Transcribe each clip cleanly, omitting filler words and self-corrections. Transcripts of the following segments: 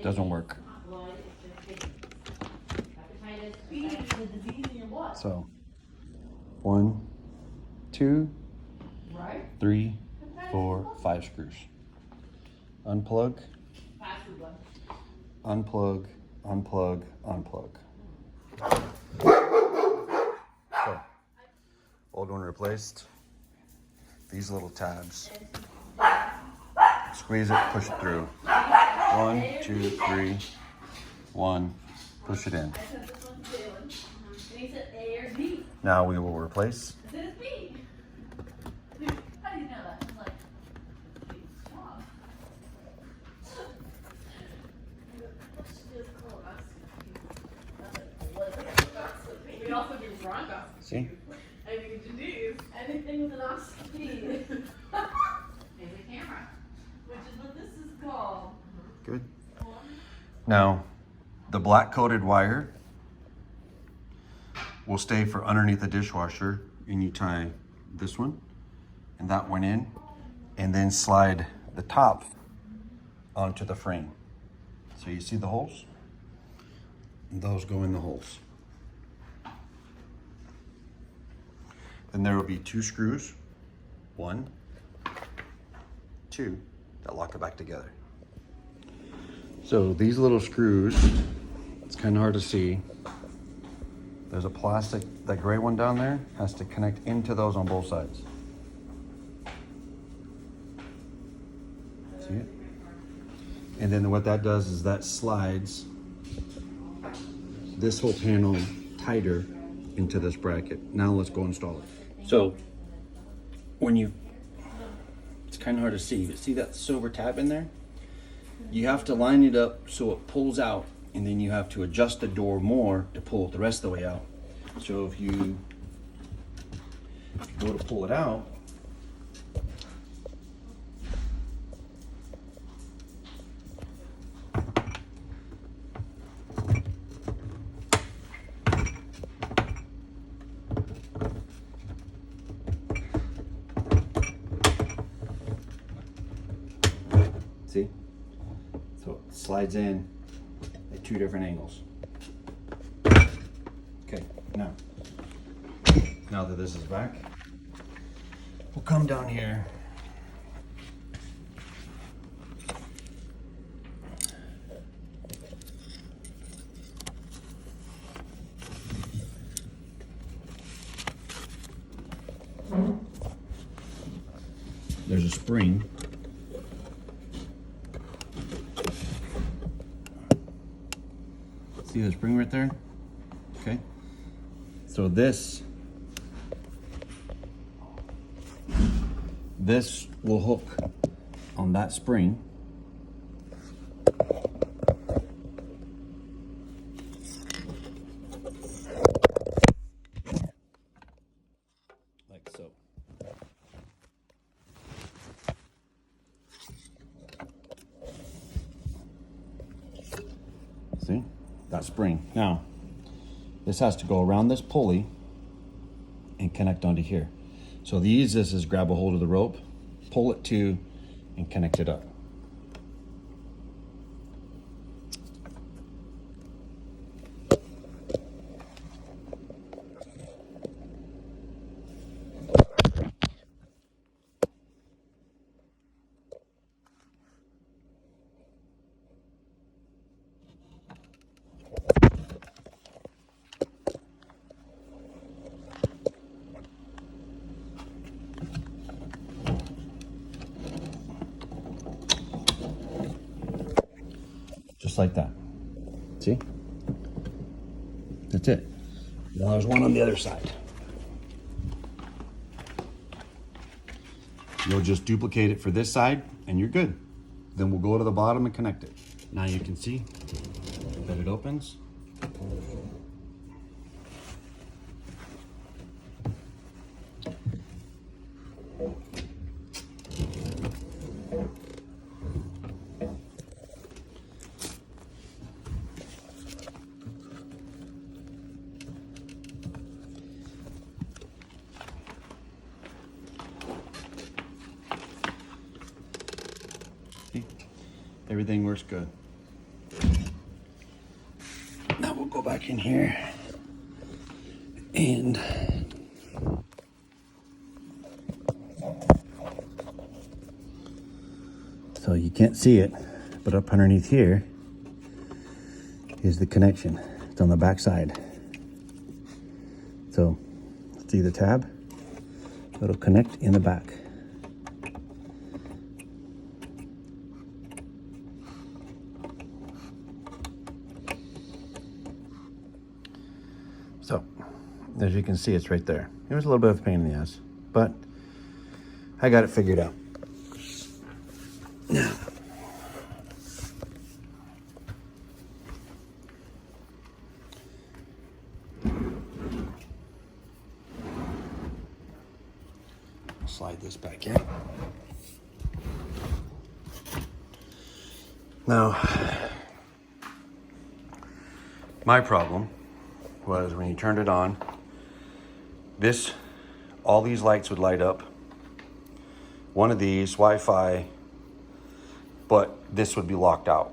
doesn't work. So 1, 2, 3, 4, 5 screws. Unplug, unplug, unplug, unplug. So, old one replaced. These little tabs. Squeeze it, push it through. 1, 2, 3, 1, push it in. Now we will replace. We also do bronchoscopy. See? Anything with an oscopy. There's a camera, which is what this is called. Good. Now, the black coated wire will stay for underneath the dishwasher, and you tie this one and that one in, and then slide the top onto the frame. So you see the holes? And those go in the holes. Then there will be 2 screws, 1, 2, that lock it back together. So these little screws, it's kind of hard to see. There's a plastic, that gray one down there has to connect into those on both sides. See it? And then what that does is that slides this whole panel tighter into this bracket. Now let's go install it. So when it's kind of hard to see, but see that silver tab in there? You have to line it up so it pulls out, and then you have to adjust the door more to pull it the rest of the way out. So if you go to pull it out, see? So it slides in at 2 different angles. Okay, now that this is back, we'll come down here. There's a spring. See the spring right there? Okay. So this will hook on that spring. Like so. See? That spring. Now, this has to go around this pulley and connect onto here. So the easiest is grab a hold of the rope, pull it to, and connect it up. Just like that. See? That's it. Now there's one on the other side. You'll just duplicate it for this side and you're good. Then we'll go to the bottom and connect it. Now you can see that it opens. See? Everything works good. back in here and so you can't see it, but up underneath here is the connection. It's on the back side. So see the tab? It'll connect in the back. So, as you can see, it's right there. It was a little bit of a pain in the ass, but I got it figured out. Now, slide this back in. Now, my problem was when you turned it on, all these lights would light up. One of these, Wi-Fi, but this would be locked out.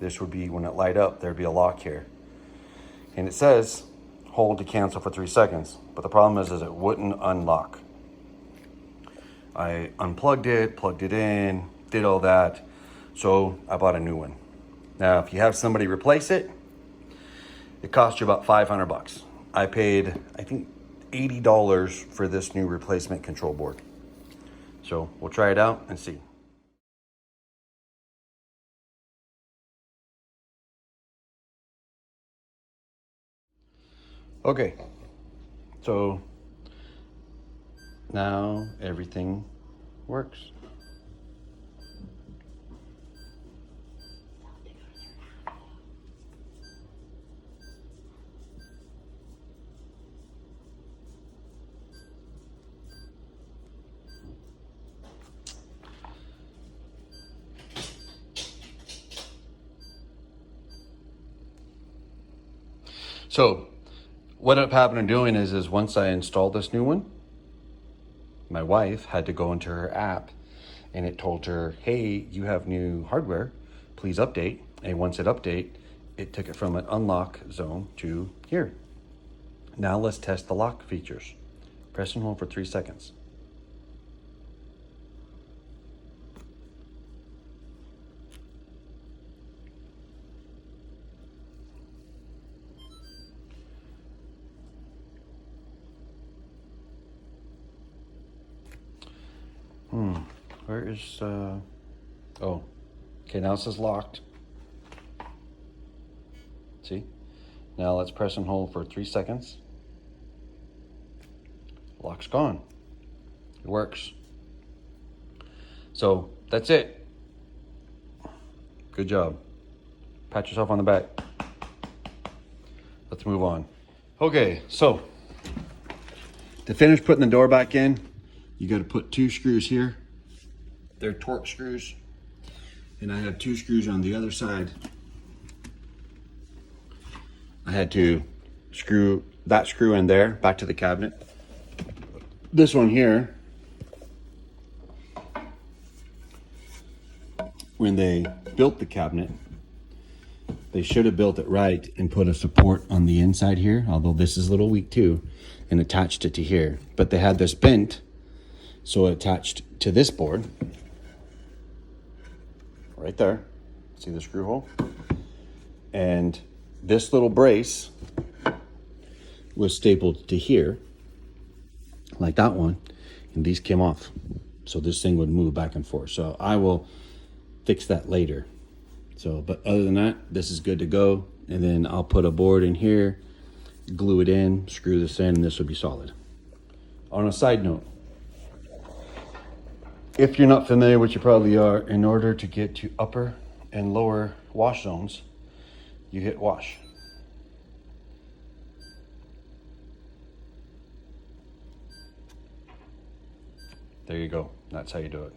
This would be, when it light up, there'd be a lock here. And it says, hold to cancel for 3 seconds. But the problem is it wouldn't unlock. I unplugged it, plugged it in, did all that. So I bought a new one. Now, if you have somebody replace it, it costs you about $500. I paid, I think, $80 for this new replacement control board. So we'll try it out and see. Okay, so now everything works. So what ended up happening doing is once I installed this new one, my wife had to go into her app and it told her, hey, you have new hardware, please update. And once it updated, it took it from an unlock zone to here. Now let's test the lock features. Press and hold for 3 seconds. Where is, oh, okay, now it says locked. See? Now let's press and hold for 3 seconds. Lock's gone. It works. So that's it. Good job. Pat yourself on the back. Let's move on. Okay, so to finish putting the door back in, you got to put 2 screws here. They're torque screws. And I have 2 screws on the other side. I had to screw that screw in there back to the cabinet. This one here, when they built the cabinet, they should have built it right and put a support on the inside here, although this is a little weak too, and attached it to here. But they had this bent, so it attached to this board, right there. See the screw hole? And this little brace was stapled to here, like that one, and these came off. So this thing would move back and forth. So I will fix that later. So, but other than that, this is good to go. And then I'll put a board in here, glue it in, screw this in, and this will be solid. On a side note, if you're not familiar, which you probably are, in order to get to upper and lower wash zones, you hit wash. There you go. That's how you do it.